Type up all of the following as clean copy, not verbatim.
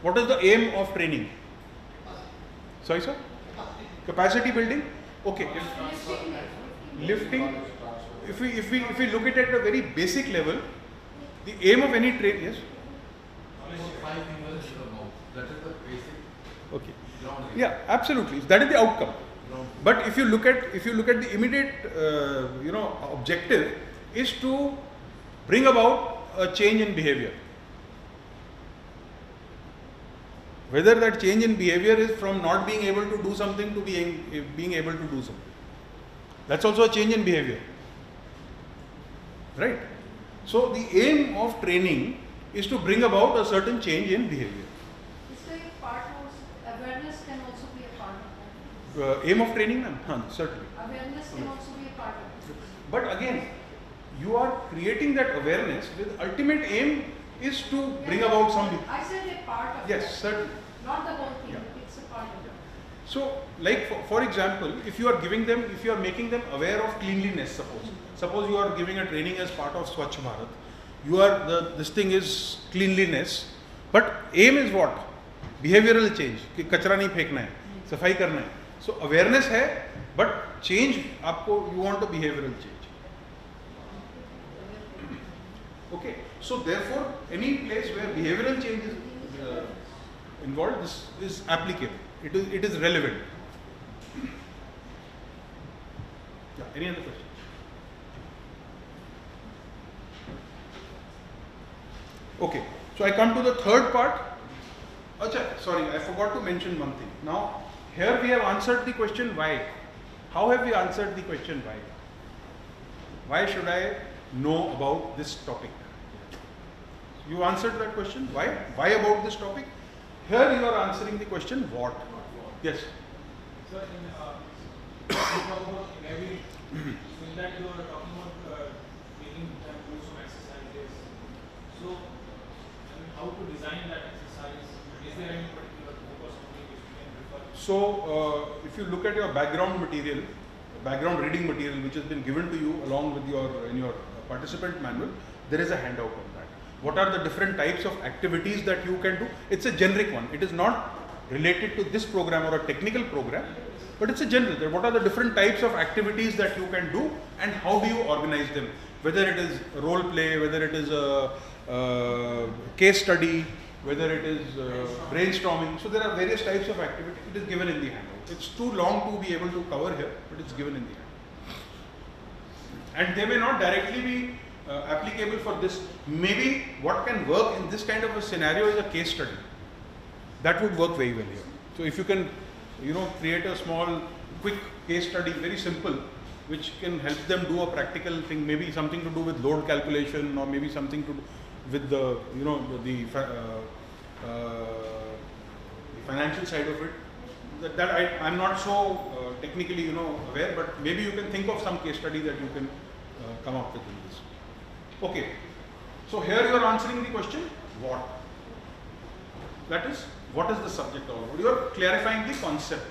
What is the aim of training? Sorry, sir? Capacity building? Okay. Lifting. If we look at it at a very basic level, the aim of any train, yes? That is the basic. Okay. Yeah, absolutely. That is the outcome. But if you look at the immediate objective is to bring about a change in behavior. Whether that change in behavior is from not being able to do something to being able to do something. That's also a change in behavior. Right? So the aim of training is to bring about a certain change in behavior. So awareness can also be a part of that. Aim of training, certainly. Awareness can also be a part of it. But again, you are creating that awareness with ultimate aim is to bring about some. I said a part of it. Yes, certainly. Not the whole thing, Yeah. it's a part of it. So, like for example, if you are making them aware of cleanliness, suppose you are giving a training as part of Swachh Bharat, this thing is cleanliness, but aim is what? Behavioral change, कि कचरा नहीं फेंकना है, सफाई करना है. So awareness है, but change you want a behavioral change. Okay, so therefore any place where behavioral change is involved, this is applicable. It is relevant. Yeah, any other questions? Okay, so I come to the third part. Achha, sorry, I forgot to mention one thing. Now, here we have answered the question why. How have we answered the question why? Why should I know about this topic? You answered that question. Why? Why about this topic? Here you are answering the question what? Yes. Sir, you talk about enabling. In that you are talking about making them do some exercises. So, how to design that exercise? Is there any particular focus on which you can refer? So, if you look at your background material, background reading material which has been given to you along with in your participant manual, there is a handout on that. What are the different types of activities that you can do? It's a generic one. It is not related to this program or a technical program, but it's a general. What are the different types of activities that you can do and how do you organize them? Whether it is role play, whether it is a case study, whether it is brainstorming. So there are various types of activity. It is given in the handout. It's too long to be able to cover here, but it's given in the handout. And they may not directly be applicable for this. Maybe what can work in this kind of a scenario is a case study. That would work very well here. So if you can, create a small, quick case study, very simple, which can help them do a practical thing, maybe something to do with load calculation, or maybe something to do with the, the financial side of it. That I'm not so technically, aware, but maybe you can think of some case study that you can come up with in this. Okay, so here you are answering the question, what? That is, what is the subject all about? You are clarifying the concept.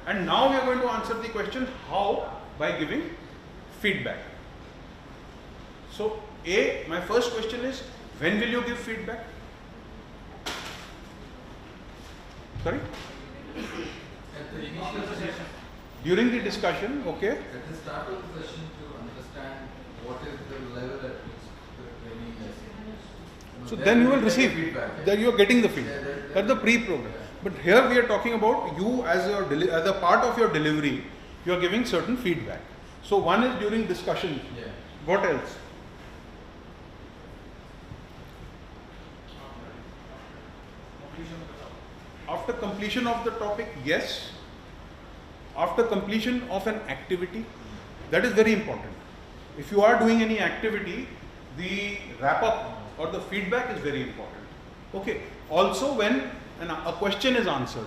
And now we are going to answer the question, how? By giving feedback. So, my first question is, when will you give feedback? Sorry? At the initial session. During the discussion, okay. At the start of the session to understand what is the level at which the training is. So then you will receive feedback. Then you are getting the feedback. That's the pre-program. But here we are talking about you as a part of your delivery, you are giving certain feedback. So one is during discussion. Yeah. What else? After completion of the topic, yes. After completion of an activity, that is very important. If you are doing any activity, the wrap up or the feedback is very important. Okay. Also, when a question is answered,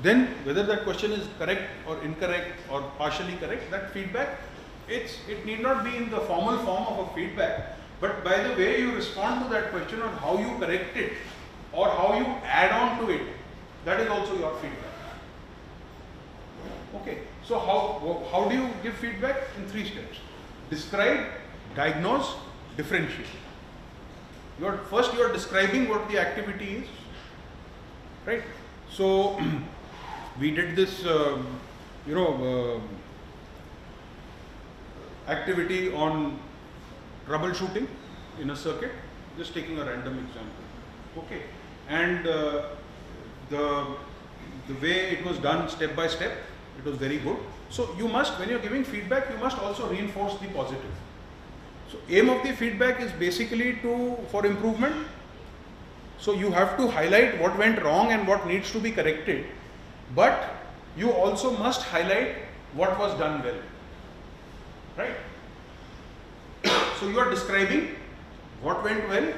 then whether that question is correct or incorrect or partially correct, that feedback, it need not be in the formal form of a feedback, but by the way you respond to that question or how you correct it or how you add on to it, that is also your feedback. Okay, so how do you give feedback? In 3 steps. Describe, diagnose, differentiate. First you are describing what the activity is, right? So we did this, activity on troubleshooting in a circuit, just taking a random example, okay, and the way it was done step by step, it was very good. So you must, when you're giving feedback, you must also reinforce the positive. So aim of the feedback is basically for improvement. So you have to highlight what went wrong and what needs to be corrected, but you also must highlight what was done well, right? So you are describing what went well,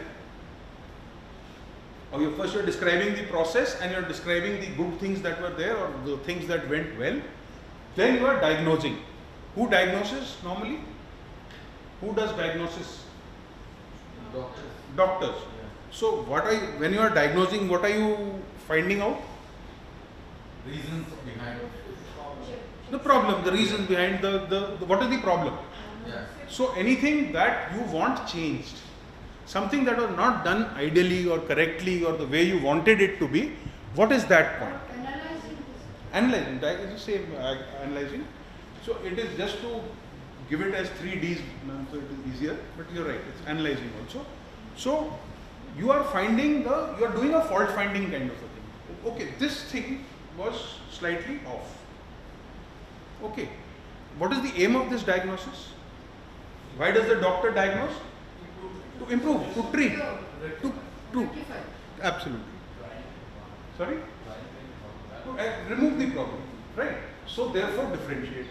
or you're describing the process and you're describing the good things that were there or the things that went well. Then you are diagnosing. Who diagnoses normally? Who does diagnosis? Doctors. Doctors. Yeah. So when you are diagnosing, what are you finding out? Reasons behind. The problem, the reasons behind what is the problem? Yeah. So anything that you want changed, something that was not done ideally or correctly or the way you wanted it to be, what is that point? Analyzing this. Analyzing, that is the same, analyzing. So it is just to give it as 3 Ds, so it is easier, but you're right, it's analyzing also. So you are doing a fault finding kind of a thing. Okay, this thing was slightly off. Okay, what is the aim of this diagnosis? Why does the doctor diagnose? To improve, to treat, to Rectify. absolutely. Sorry? To remove the problem, right? So therefore differentiate.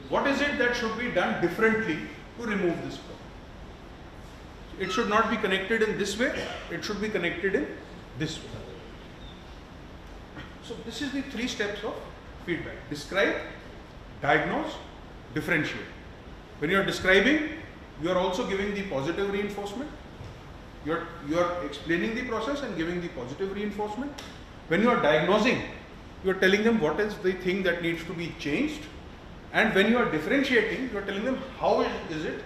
What is it that should be done differently to remove this problem? It should not be connected in this way, it should be connected in this way. So this is the 3 steps of feedback. Describe, diagnose, differentiate. When you are describing, you are also giving the positive reinforcement. You are explaining the process and giving the positive reinforcement. When you are diagnosing, you are telling them what is the thing that needs to be changed. And when you are differentiating, you are telling them how is it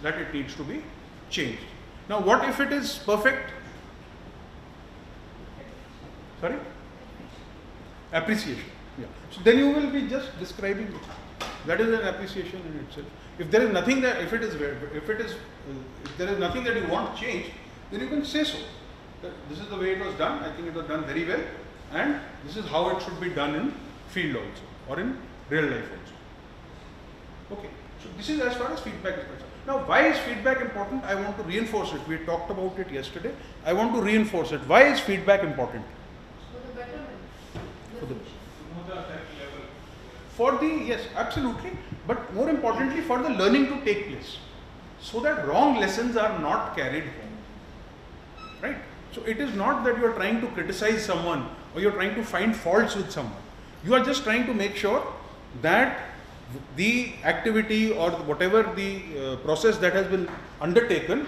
that it needs to be changed. Now what if it is perfect? Sorry? Appreciation. Yeah. So then you will be just describing it. That is an appreciation in itself. If there is nothing that if there is nothing that you want changed, then you can say so. That this is the way it was done. I think it was done very well, and this is how it should be done in field also or in real life also. Okay. So this is as far as feedback is concerned. Now, why is feedback important? I want to reinforce it. We talked about it yesterday. I want to reinforce it. Why is feedback important? For the betterment. For the- To know the correct level. For the, yes, absolutely, but more importantly for the learning to take place, so that wrong lessons are not carried home, right? So it is not that you are trying to criticize someone or you are trying to find faults with someone. You are just trying to make sure that the activity or whatever the process that has been undertaken,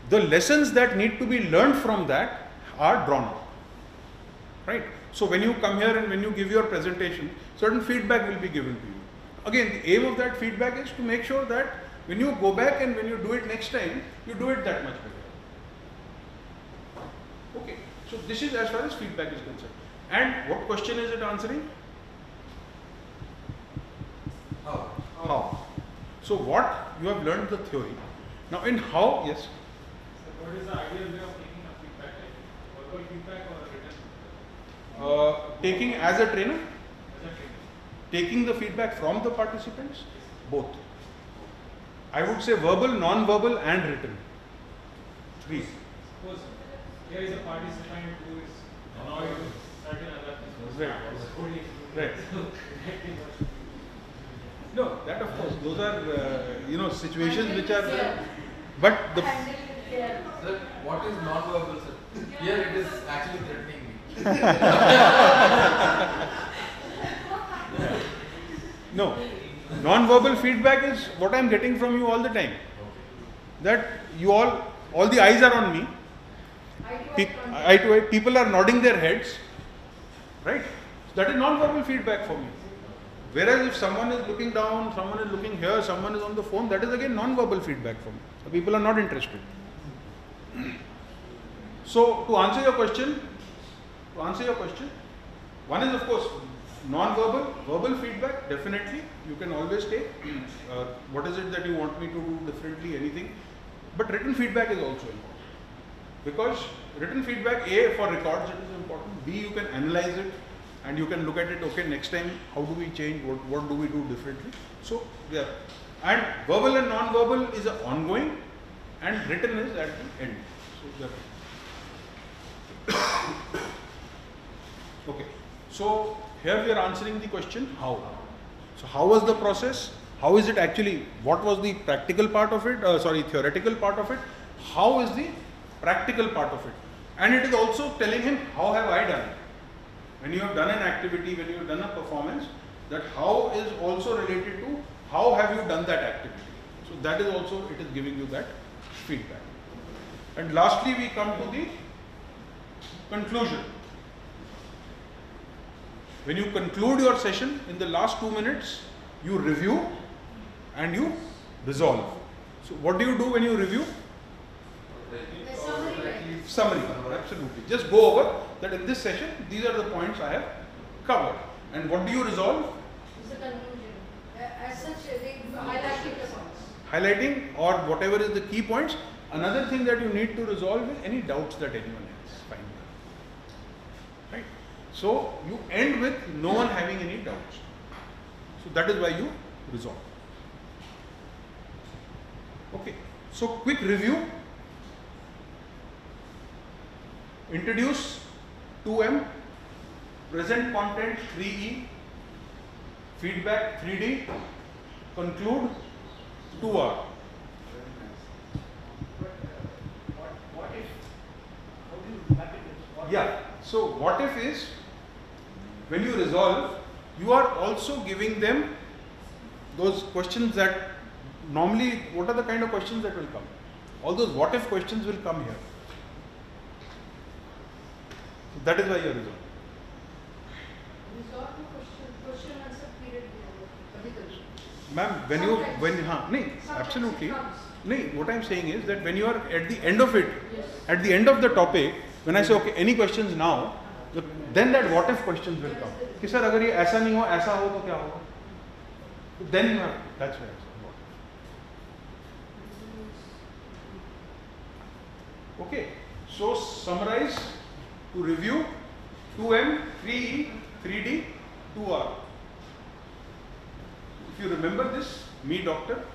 the lessons that need to be learned from that are drawn out, right? So when you come here and when you give your presentation, certain feedback will be given to you. Again, the aim of that feedback is to make sure that when you go back and when you do it next time, you do it that much better. Okay, so this is as far as feedback is concerned. And what question is it answering? How? How? So what you have learned the theory. Now in how, yes. So what is the ideal way of taking a feedback? Like verbal feedback or written feedback? Taking as a trainer, As a trainer. taking the feedback from the participants, both. I would say verbal, non-verbal and written. 3. Suppose here is a participant who is annoyed with certain other things. Right. Right. No, that of course, those are, situations which are, but the, Handle with care. Sir, what is non-verbal, sir? Here it is actually threatening me. no, non-verbal feedback is what I am getting from you all the time. That you all the eyes are on me, eye to eye, people are nodding their heads, right? That is non-verbal feedback for me. Whereas if someone is looking down, someone is looking here, someone is on the phone, that is again non-verbal feedback for me. So people are not interested. So to answer your question, to answer your question, one is of course non-verbal, verbal feedback, definitely you can always take. What is it that you want me to do differently, anything. But written feedback is also important. Because written feedback, A, for records it is important, B, you can analyze it and you can look at it, okay, next time how do we change, what do we do differently. So, yeah. And verbal and non-verbal is ongoing and written is at the end. So, yeah. Okay. So, here we are answering the question, how. So, how was the process? How is it actually, what was the practical part of it, theoretical part of it? How is the practical part of it? And it is also telling him, how have I done it? When you have done an activity, when you have done a performance, that how is also related to how have you done that activity. So, that is also, it is giving you that feedback. And lastly, we come to the conclusion. When you conclude your session, in the last 2 minutes, you review and you resolve. So, what do you do when you review? Summary, absolutely. Just go over that in this session, these are the points I have covered. And what do you resolve? It's a conclusion. As such, they highlighting the points. Highlighting or whatever is the key points. Another thing that you need to resolve is any doubts that anyone has. Finally. Right? So, you end with no one having any doubts. So, that is why you resolve. Okay. So, quick review. Introduce 2M, present content 3E, feedback 3D, conclude 2R. What if? How do you map it? Yeah. So what if is, when you resolve, you are also giving them those questions that normally, what are the kind of questions that will come? All those what if questions will come here. That is why you are resolving. Resort to question answer period. Ma'am, Sometimes absolutely. it comes. What I am saying is that when you are at the end of it, Yes. at the end of the topic, when I say, okay, any questions now, then that what if questions will come. कि sir अगर ये ऐसा नहीं हो, ऐसा हो तो क्या होगा? Then you have, that's why I said what if. Okay, so summarize, to review, 2M, 3E, 3D, 2R. If you remember this, me doctor,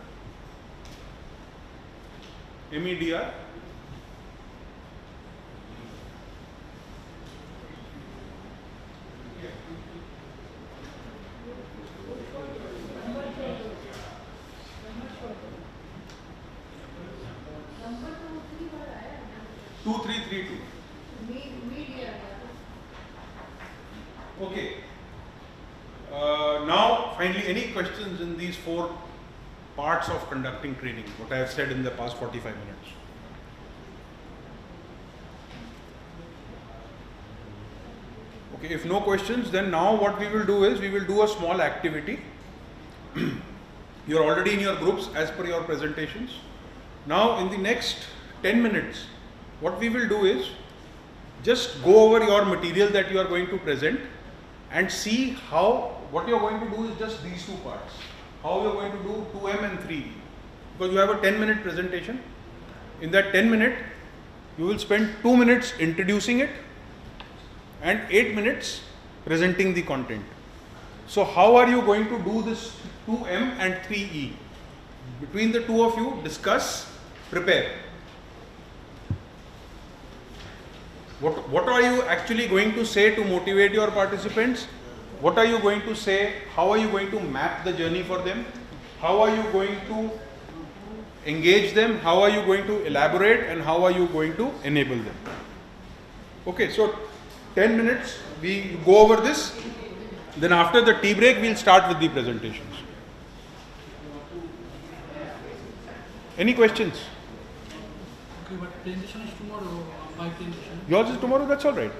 MEDR, Number 2, 3 बार आया है. 2332. Media. Okay. Now, finally, any questions in these 4 parts of conducting training, what I have said in the past 45 minutes? Okay, if no questions, then now what we will do is, we will do a small activity. You are already in your groups as per your presentations. Now, in the next 10 minutes, what we will do is, just go over your material that you are going to present and see how, what you are going to do is just these 2 parts. How you are going to do 2M and 3. Because you have a 10-minute presentation. In that 10 minute, you will spend 2 minutes introducing it and 8 minutes presenting the content. So how are you going to do this 2M and 3E? Between the two of you, discuss, prepare. What are you actually going to say to motivate your participants? What are you going to say? How are you going to map the journey for them? How are you going to engage them? How are you going to elaborate? And how are you going to enable them? Okay, so 10 minutes, we go over this. Then after the tea break, we'll start with the presentations. Any questions? Okay, but presentation is tomorrow. My presentation. Yours is tomorrow, that's all right.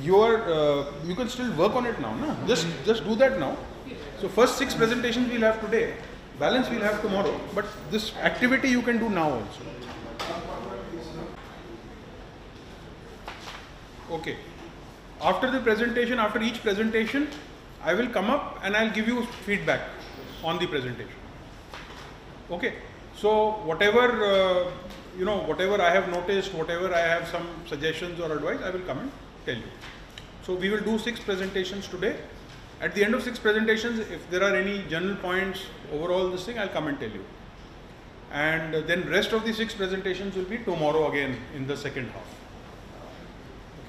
You can still work on it now, na? Just do that now. So first 6 presentations we'll have today, balance we'll have tomorrow, but this activity you can do now also. Okay. After the presentation, after each presentation, I will come up and I'll give you feedback on the presentation. Okay. So whatever whatever I have noticed, whatever I have some suggestions or advice, I will come and tell you. So we will do 6 presentations today. At the end of 6 presentations, if there are any general points, overall this thing, I'll come and tell you. And then rest of the 6 presentations will be tomorrow again in the second half.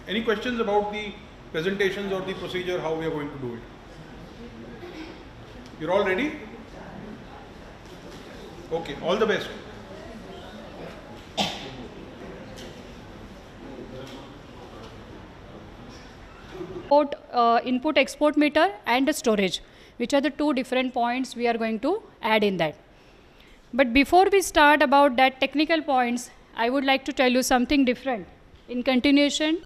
Any questions about the presentations or the procedure, how we are going to do it? You're all ready? Okay, all the best. Input export meter and the storage, which are the 2 different points we are going to add in that. But before we start about that technical points, I would like to tell you something different in continuation